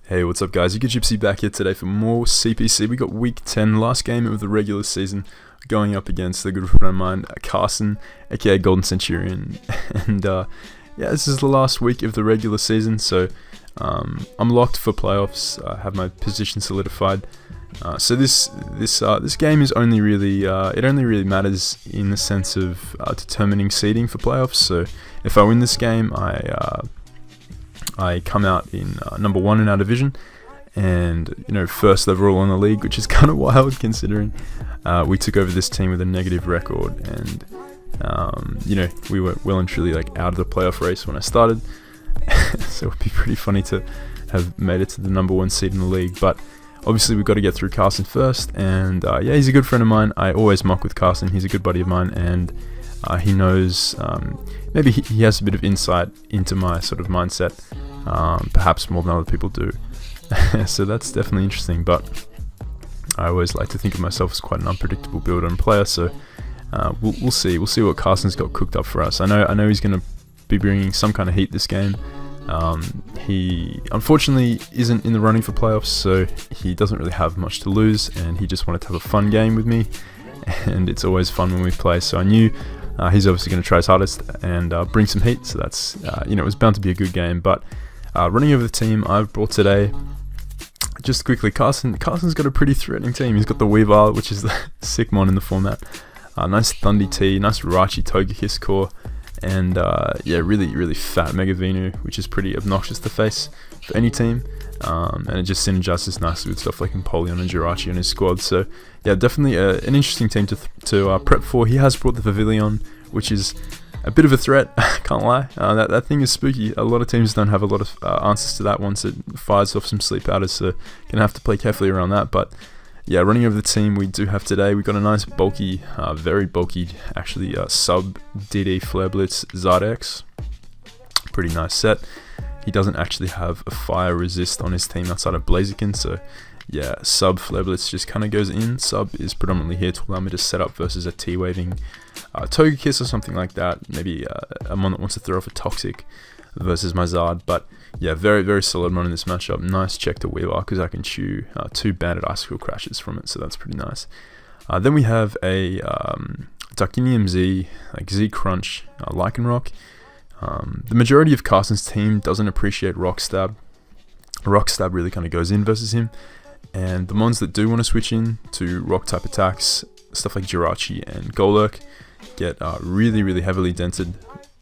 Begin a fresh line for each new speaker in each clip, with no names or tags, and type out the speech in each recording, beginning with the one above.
Hey, what's up guys? You get Gypsy back here today for more CPC. We got week 10, last game of the regular season, going up against a good friend of mine, Carson, aka Golden Centurion. And yeah, this is the last week of the regular season, so I'm locked for playoffs. I have my position solidified. So this game is only really it only really matters in the sense of determining seeding for playoffs. So if I win this game, I come out in number 1 in our division, and first overall in the league, which is kind of wild considering we took over this team with a negative record, and we were well and truly like out of the playoff race when I started. So it would be pretty funny to have made it to the number 1 seed in the league, but obviously we've got to get through Carson first, and yeah, he's a good friend of mine. I always mock with Carson. He's a good buddy of mine, and he knows, maybe he has a bit of insight into my sort of mindset, perhaps more than other people do. So that's definitely interesting, but I always like to think of myself as quite an unpredictable builder and player, so we'll see what Carson's got cooked up for us. I know he's going to be bringing some kind of heat this game. He unfortunately isn't in the running for playoffs, so he doesn't really have much to lose, and he just wanted to have a fun game with me, and it's always fun when we play, so I knew he's obviously going to try his hardest and bring some heat, so that's, it was bound to be a good game. But running over the team I've brought today, just quickly, Carson's got a pretty threatening team. He's got the Weavile, which is the sick mon in the format, nice Thundy T, nice Rachi Togekiss core, and yeah, really fat Mega Venu, which is pretty obnoxious to face for any team, and it just synergizes nicely with stuff like Empoleon and Jirachi on his squad. So yeah, definitely an interesting team to prep for. He has brought the Pavilion, which is a bit of a threat, can't lie. That thing is spooky. A lot of teams don't have a lot of answers to that once it fires off some sleep powders, so gonna have to play carefully around that. But yeah, running over the team we do have today, we got a nice bulky, very bulky actually, sub DD Flare Blitz Zardex. Pretty nice set. He doesn't actually have a fire resist on his team outside of Blaziken, so yeah, sub Flare Blitz just kind of goes in. Sub is predominantly here to allow me to set up versus a T-waving Togekiss or something like that. Maybe a mon that wants to throw off a Toxic versus my Zard. But yeah, very solid mon in this matchup. Nice check to Weavile because I can chew 2 banded Icicle Crashes from it, so that's pretty nice. Then we have a Darkinium Z, like Z Crunch, Lycanroc. The majority of Carson's team doesn't appreciate Rock Stab. Rock Stab really kind of goes in versus him, and the mons that do want to switch in to rock type attacks, stuff like Jirachi and Golurk, get really heavily dented,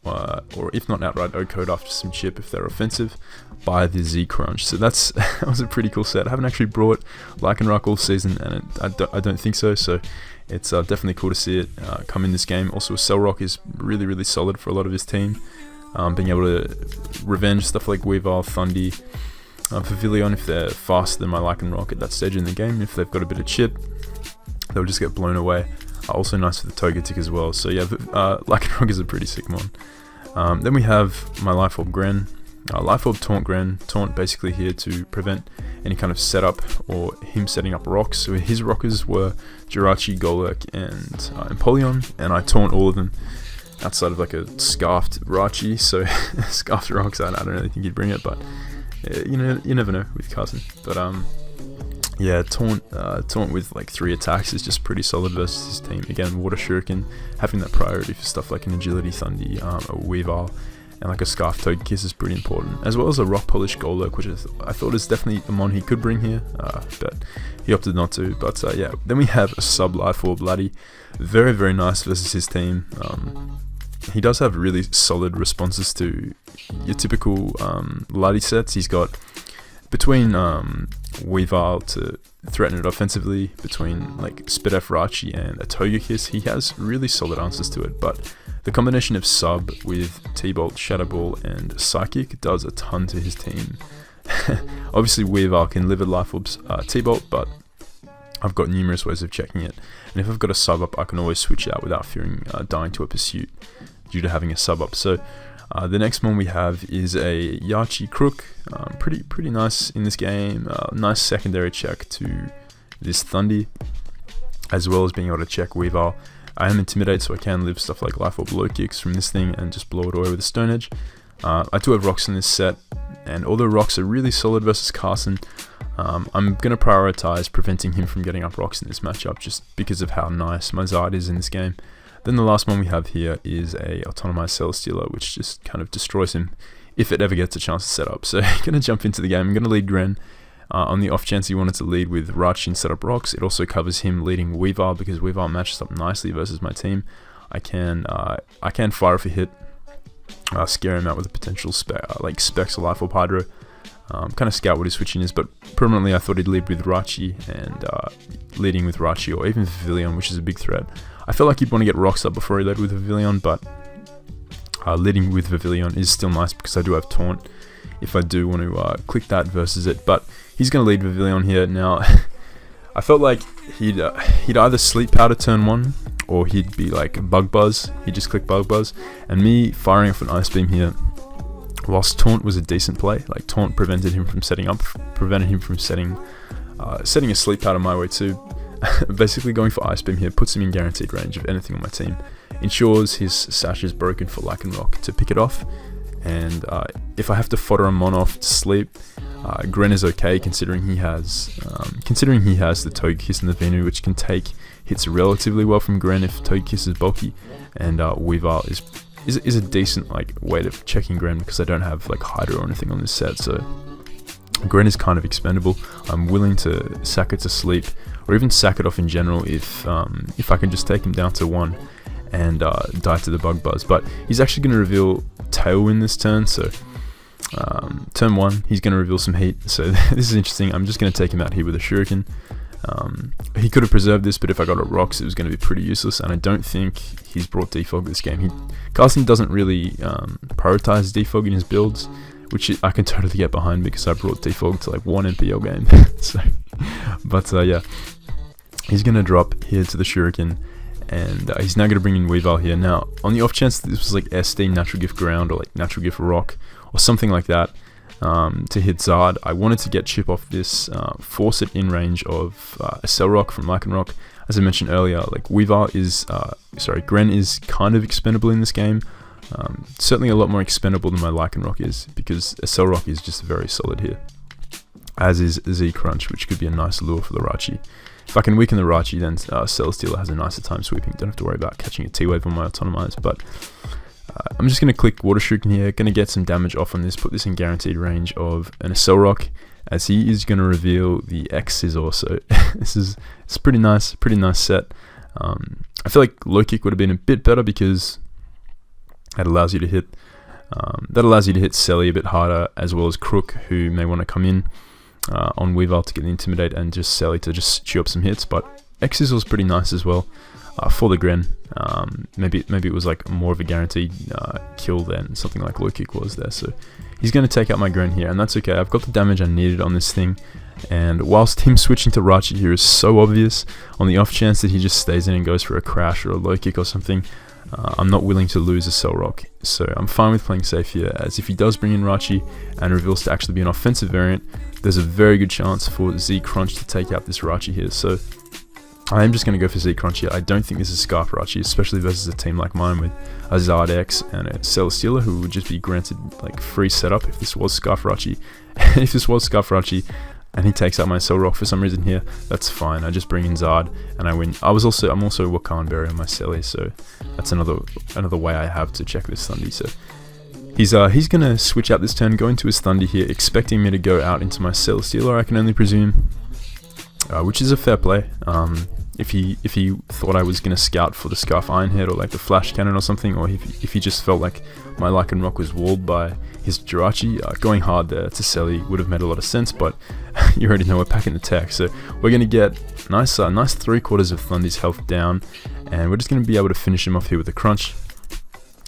or if not outright O-code after some chip if they're offensive, by the Z Crunch. So that was a pretty cool set. I haven't actually brought Lycanroc all season, and I don't think so, so it's definitely cool to see it come in this game. Also, Cell Rock is really solid for a lot of his team, being able to revenge stuff like Weavile, Thundy, Pavilion if they're faster than my Lycanroc at that stage in the game. If they've got a bit of chip, they'll just get blown away. Also nice for the Togetic as well. So yeah, Lycanroc is a pretty sick mon. Then we have my Life Orb Gren. Life Orb Taunt Gren. Taunt basically here to prevent any kind of setup or him setting up rocks. So his rockers were Jirachi, Golurk, and Empoleon, and I taunt all of them outside of like a Scarfed Rachi. So Scarfed Rocks, I don't really think he'd bring it, but you never know with Carson. But yeah, taunt with like 3 attacks is just pretty solid versus his team. Again, Water Shuriken, having that priority for stuff like an Agility Thundy, a Weavile, and like a Scarf Togekiss is pretty important, as well as a Rock Polish Golurk, which I thought is definitely a mon he could bring here, but he opted not to. But yeah, then we have a sub Life Orb Laddie, very nice versus his team. He does have really solid responses to your typical Laddie sets. He's got between Weavile to threaten it offensively, between like Spidef Rachi and a Togekiss, he has really solid answers to it. But the combination of sub with T-Bolt, Shadow Ball, and Psychic does a ton to his team. Obviously Weavile can live with Life Orb's T-Bolt, but I've got numerous ways of checking it, and if I've got a sub up, I can always switch out without fearing dying to a pursuit due to having a sub up. So the next one we have is a Yachi Crook, pretty nice in this game. Nice secondary check to this Thundy, as well as being able to check Weavile. I am Intimidate, so I can live stuff like Life Orb Low Kicks from this thing and just blow it away with a Stone Edge. I do have rocks in this set, and although rocks are really solid versus Carson, I'm going to prioritize preventing him from getting up rocks in this matchup just because of how nice my Zard is in this game. Then the last one we have here is a autonomized Cell Stealer, which just kind of destroys him if it ever gets a chance to set up. So I'm going to jump into the game. I'm going to lead Gren. On the off chance he wanted to lead with Rachi and set up rocks, it also covers him leading Weavile because Weavile matches up nicely versus my team. I can fire off a hit, scare him out with a potential like Specs or Life Orb Hydro. Kind of scout what his switching is, but permanently I thought he'd lead with Rachi, and leading with Rachi or even Vivillon, which is a big threat. I felt like he'd want to get rocks up before he led with Vivillon, but leading with Vivillon is still nice because I do have Taunt if I do want to click that versus it. But he's going to lead Vivillon here. Now, I felt like he'd either Sleep Powder turn 1, or he'd be like Bug Buzz. He'd just click Bug Buzz, and me firing off an Ice Beam here, whilst Taunt was a decent play, like Taunt prevented him from setting a Sleep Powder my way too. Basically going for Ice Beam here puts him in guaranteed range of anything on my team, ensures his sash is broken for Lycanroc to pick it off, and if I have to fodder a Mon off to sleep, Gren is okay considering he has the Togekiss and the Venu, which can take hits relatively well from Gren if Togekiss is bulky, and Weavile is a decent like way of checking Gren because I don't have like Hydro or anything on this set, so Gren is kind of expendable. I'm willing to sack it to sleep, or even sack it off in general if I can just take him down to 1 and die to the Bug Buzz. But he's actually going to reveal Tailwind this turn, so turn 1 he's going to reveal some heat, so this is interesting. I'm just going to take him out here with a Shuriken. He could have preserved this, but if I got a Rocks it was going to be pretty useless, and I don't think he's brought Defog this game. Carson doesn't really prioritize Defog in his builds, which I can totally get behind because I brought Defog to like 1 MPL game. So, but yeah, he's going to drop here to the Shuriken, and he's now going to bring in Weavile here. Now, on the off chance that this was like SD, Natural Gift Ground, or like Natural Gift Rock, or something like that, to hit Zard, I wanted to get Chip off this, force it in range of a Cell Rock from Lycanroc. As I mentioned earlier, like Weavile is, Gren is kind of expendable in this game. Certainly a lot more expendable than my Lycanroc is, because a Cell Rock is just very solid here, as is Z Crunch, which could be a nice lure for the Rachi. If I can weaken the Rachi, then Cell Stealer has a nicer time sweeping. Don't have to worry about catching a T-Wave on my Autonomize, but I'm just going to click Water Shuriken here, going to get some damage off on this, put this in guaranteed range of an Cell Rock, as he is going to reveal the X Scissor. So it's pretty nice set. I feel like Low Kick would have been a bit better because that allows you to hit Selly a bit harder, as well as Crook, who may want to come in on Weavile to get Intimidate, and just Selly to just chew up some hits. But X Scissor is pretty nice as well for the Gren. Maybe it was like more of a guaranteed kill than something like Low Kick was there. So he's going to take out my Gren here, and that's okay. I've got the damage I needed on this thing. And whilst him switching to Rachi here is so obvious, on the off chance that he just stays in and goes for a Crash or a Low Kick or something, I'm not willing to lose a Cell Rock. So I'm fine with playing safe here, as if he does bring in Rachi and reveals to actually be an offensive variant, there's a very good chance for Z Crunch to take out this Rachi here. So I am just going to go for Z Crunch here. I don't think this is Scarf Rachi, especially versus a team like mine with a Zard X and a Cell Stealer, who would just be granted like free setup if this was Scarf Rachi. If this was Scarf Rachi and he takes out my Cell Rock for some reason here, that's fine. I just bring in Zard and I win. I'm also Wakan Berry on my Selly, so that's another way I have to check this Thundy. So he's gonna switch out this turn, go into his Thundy here, expecting me to go out into my Cell Stealer, I can only presume, which is a fair play. If he thought I was gonna scout for the Scarf Iron Head or like the Flash Cannon or something, or if he just felt like my Lycanroc was walled by his Jirachi, going hard there to Selly would have made a lot of sense, but you already know we're packing the tech, so we're gonna get nice 3/4 of Thundy's health down, and we're just gonna be able to finish him off here with a Crunch.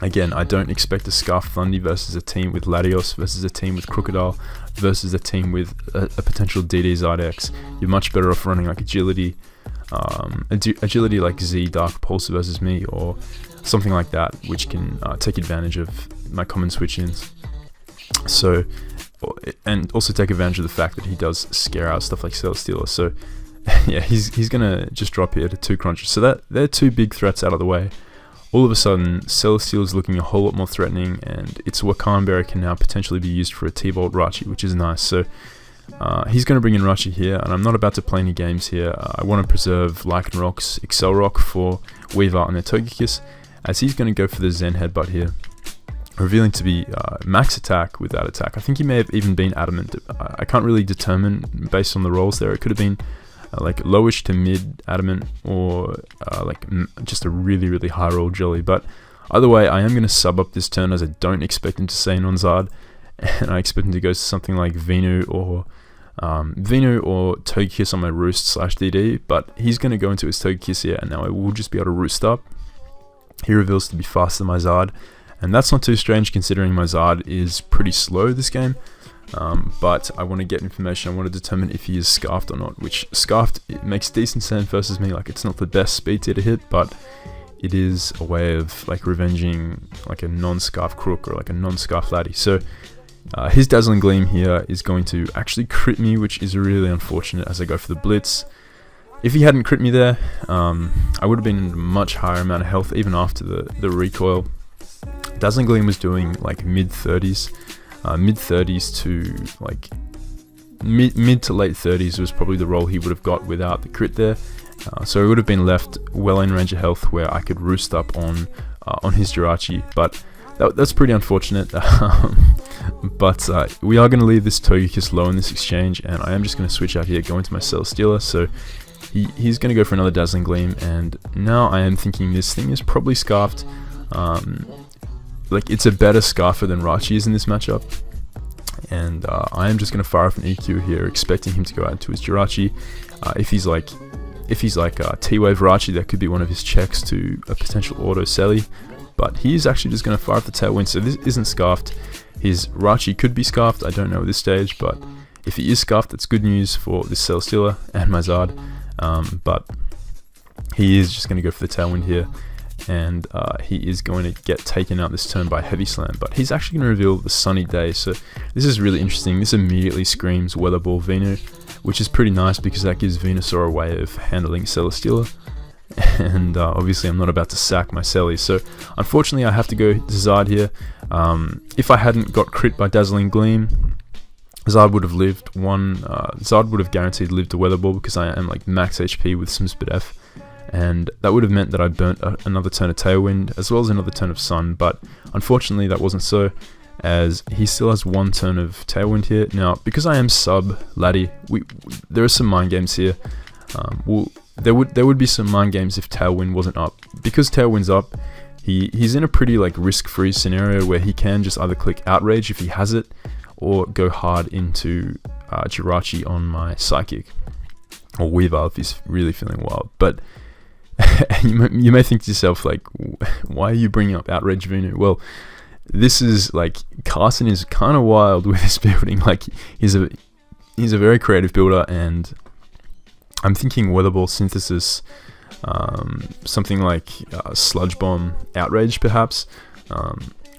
Again, I don't expect a Scarf Thundy versus a team with Latios, versus a team with Crocodile, versus a team with a potential DD Zydex. You're much better off running like Agility, Agility like Z Dark Pulse versus me, or something like that, which can take advantage of my common switch-ins. So, and also take advantage of the fact that he does scare out stuff like Cell Stealer. So, yeah, he's gonna just drop here to 2 Crunches. So they're 2 big threats out of the way. all of a sudden Celestial is looking a whole lot more threatening, and its Wakan Berry can now potentially be used for a T-Bolt Rachi, which is nice. So he's going to bring in Rachi here, and I'm not about to play any games here. I want to preserve Lycanroc's Accelerock for Weavile and their Togekiss, as he's going to go for the Zen Headbutt here, revealing to be max attack without attack. I think he may have even been Adamant. I can't really determine based on the rolls there. It could have been like lowish to mid Adamant, or just a really high roll Jelly. But either way, I am going to sub up this turn, as I don't expect him to stay on Zard, and I expect him to go to something like Venu or Togekiss on my Roost / DD. But he's going to go into his Togekiss here, and now I will just be able to Roost up. He reveals to be faster than my Zard, and that's not too strange considering my Zard is pretty slow this game. But I want to get information. I want to determine if he is Scarfed or not, which Scarfed, it makes decent sense versus me. Like, it's not the best speed tier to hit, but it is a way of like revenging like a non-Scarf Crook or like a non-Scarf Laddie. So his Dazzling Gleam here is going to actually crit me, which is really unfortunate as I go for the Blitz. If he hadn't crit me there, I would have been in a much higher amount of health even after the recoil. Dazzling Gleam was doing like mid 30s to like mid to late 30s was probably the roll he would have got without the crit there. So he would have been left well in range of health where I could Roost up on his Jirachi, but that's pretty unfortunate. But we are going to leave this Togekiss low in this exchange, and I am just going to switch out here, go into my Celesteela. So he's going to go for another Dazzling Gleam, and now I am thinking this thing is probably Scarfed. Like, it's a better Scarfer than Rachi is in this matchup, and I am just going to fire off an EQ here, expecting him to go out to his Jirachi. If he's like T-Wave Rachi, that could be one of his checks to a potential auto Selly, but he's actually just going to fire off the Tailwind, so this isn't Scarfed. His Rachi could be Scarfed, I don't know at this stage, but if he is Scarfed, that's good news for this Celesteela and my Zard. But he is just going to go for the Tailwind here, and he is going to get taken out this turn by Heavy Slam, but he's actually going to reveal the Sunny Day. So this is really interesting. This immediately screams Weather Ball Venu, which is pretty nice because that gives Venusaur a way of handling Celesteela, and obviously I'm not about to sack my Celly, so unfortunately I have to go to Zard here. If I hadn't got crit by Dazzling Gleam, Zard would have lived Zard would have guaranteed lived to Weather Ball because I am like max HP with some Speed F, and that would have meant that I burnt another turn of Tailwind as well as another turn of Sun, but unfortunately that wasn't so, as he still has one turn of Tailwind here. Now, because I am sub Laddie, there are some mind games here. There would be some mind games if Tailwind wasn't up. Because Tailwind's up, he's in a pretty like risk-free scenario where he can just either click Outrage if he has it, or go hard into Jirachi on my Psychic, or Weavile if he's really feeling wild. But you may think to yourself, like, why are you bringing up Outrage Venu? Well, this is like, Carson is kind of wild with his building. Like, he's a very creative builder, and I'm thinking Weather Ball Synthesis, something like Sludge Bomb Outrage perhaps,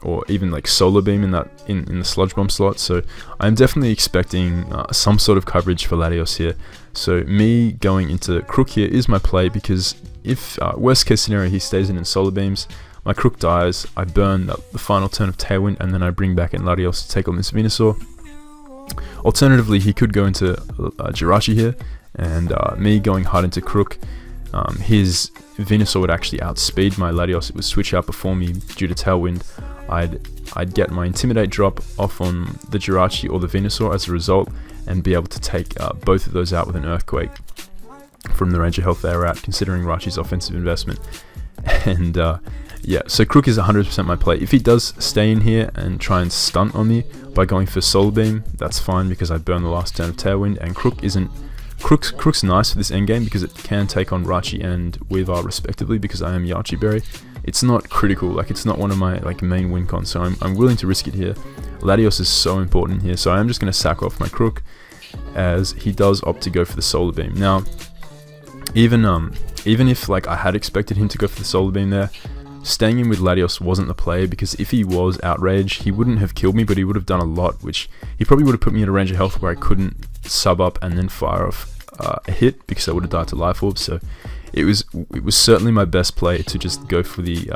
or even like Solar Beam in the Sludge Bomb slot. So I'm definitely expecting some sort of coverage for Latios here. So me going into Crook here is my play, because if worst case scenario he stays in Solar Beams, my Crook dies, I burn the final turn of Tailwind, and then I bring back in Latios to take on this Venusaur. Alternatively, he could go into Jirachi here, and me going hard into Crook, his Venusaur would actually outspeed my Latios. It would switch out before me due to Tailwind. I'd get my Intimidate drop off on the Jirachi or the Venusaur as a result, and be able to take both of those out with an Earthquake from the range of health they're at, considering Rachi's offensive investment. And yeah, so Crook is 100% my play. If he does stay in here and try and stunt on me by going for Solar Beam, that's fine because I burn the last turn of Tailwind, and Crook's nice for this endgame because it can take on Rachi and Weavile respectively, because I am Yachi Berry. It's not critical, like it's not one of my like main win cons, so I'm willing to risk it here. Latios is so important here, so I am just going to sack off my Crook as he does opt to go for the Solar Beam. Now, even if like I had expected him to go for the Solar Beam there, staying in with Latios wasn't the play, because if he was Outrage, he wouldn't have killed me, but he would have done a lot, which he probably would have put me in a range of health where I couldn't sub up and then fire off a hit, because I would have died to Life Orb. So it was certainly my best play to just go for the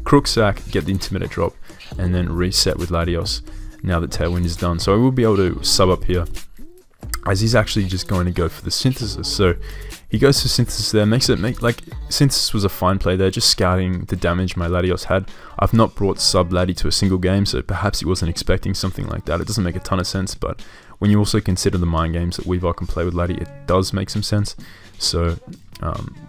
crook sack, get the intimidate drop, and then reset with Latios now that Tailwind is done. So I will be able to sub up here, as he's actually just going to go for the synthesis. So he goes for synthesis there, like synthesis was a fine play there, just scouting the damage my Latios had. I've not brought sub Lati to a single game, so perhaps he wasn't expecting something like that. It doesn't make a ton of sense, but when you also consider the mind games that Weavile can play with Lati, it does make some sense. So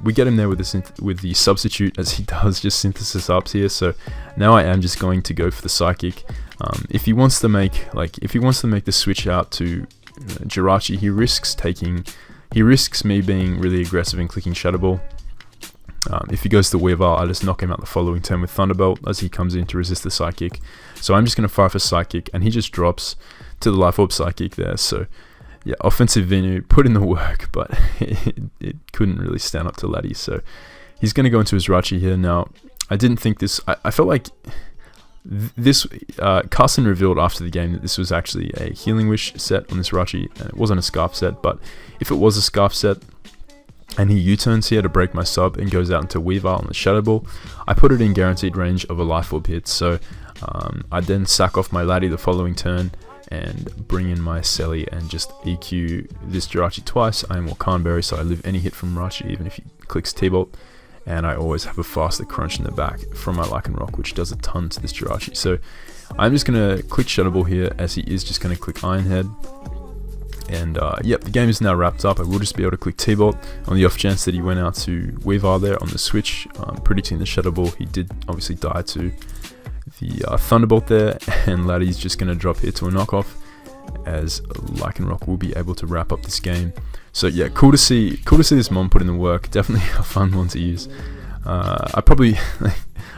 we get him there with the substitute, as he does just synthesis ups here. So now I am just going to go for the psychic. If he wants to make the switch out to Jirachi, he risks me being really aggressive and clicking Shadow Ball. If he goes to Weavile, I just knock him out the following turn with Thunderbolt as he comes in to resist the Psychic. So I'm just going to fire for Psychic, and he just drops to the Life Orb Psychic there. So yeah, offensive Venu put in the work, but it couldn't really stand up to Lati. So he's going to go into his Rachi here. Now, I didn't think this... I felt like this... Carson revealed after the game that this was actually a Healing Wish set on this Rachi, and it wasn't a Scarf set, but if it was a Scarf set, and he U-turns here to break my sub and goes out into Weavile on the Shadow Ball, I put it in guaranteed range of a Life Orb hit. So I then sack off my Lati the following turn and bring in my Selly and just EQ this Jirachi twice. I am Wakanberry, so I live any hit from Rachi, even if he clicks T-Bolt. And I always have a faster crunch in the back from my Lycanroc, which does a ton to this Jirachi. So I'm just going to click Shadow Ball here, as he is just going to click Iron Head. And yep, the game is now wrapped up. I will just be able to click T-Bolt on the off chance that he went out to Weavile there on the switch, predicting the Shadow Ball. He did obviously die to the Thunderbolt there, and Lati's just going to drop here to a knockoff, as Lycanroc will be able to wrap up this game. So yeah, cool to see this mon put in the work. Definitely a fun one to use. I probably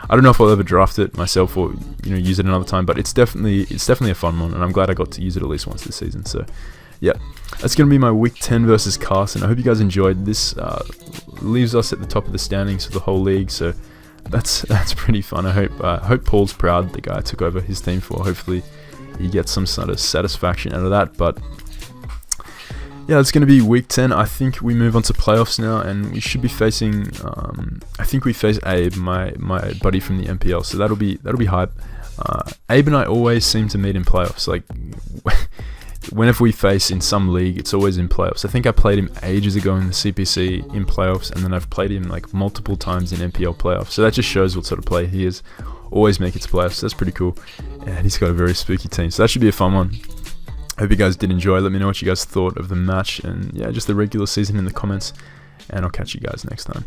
I don't know if I'll ever draft it myself or use it another time, but it's definitely a fun one, and I'm glad I got to use it at least once this season. So yeah, that's going to be my week 10 versus Carson. I hope you guys enjoyed this. Leaves us at the top of the standings for the whole league, so that's pretty fun. I hope Paul's proud, the guy I took over his team for. Hopefully he gets some sort of satisfaction out of that. But yeah, it's going to be week 10. I think we move on to playoffs now, and we should be facing I think we face Abe, my buddy from the MPL, so that'll be hype. Abe and I always seem to meet in playoffs. Like whenever we face in some league, it's always in playoffs. I think I played him ages ago in the CPC in playoffs, and then I've played him like multiple times in MPL playoffs. So that just shows what sort of player he is. Always make it to playoffs. So that's pretty cool. And he's got a very spooky team, so that should be a fun one. Hope you guys did enjoy. Let me know what you guys thought of the match, and yeah, just the regular season in the comments, and I'll catch you guys next time.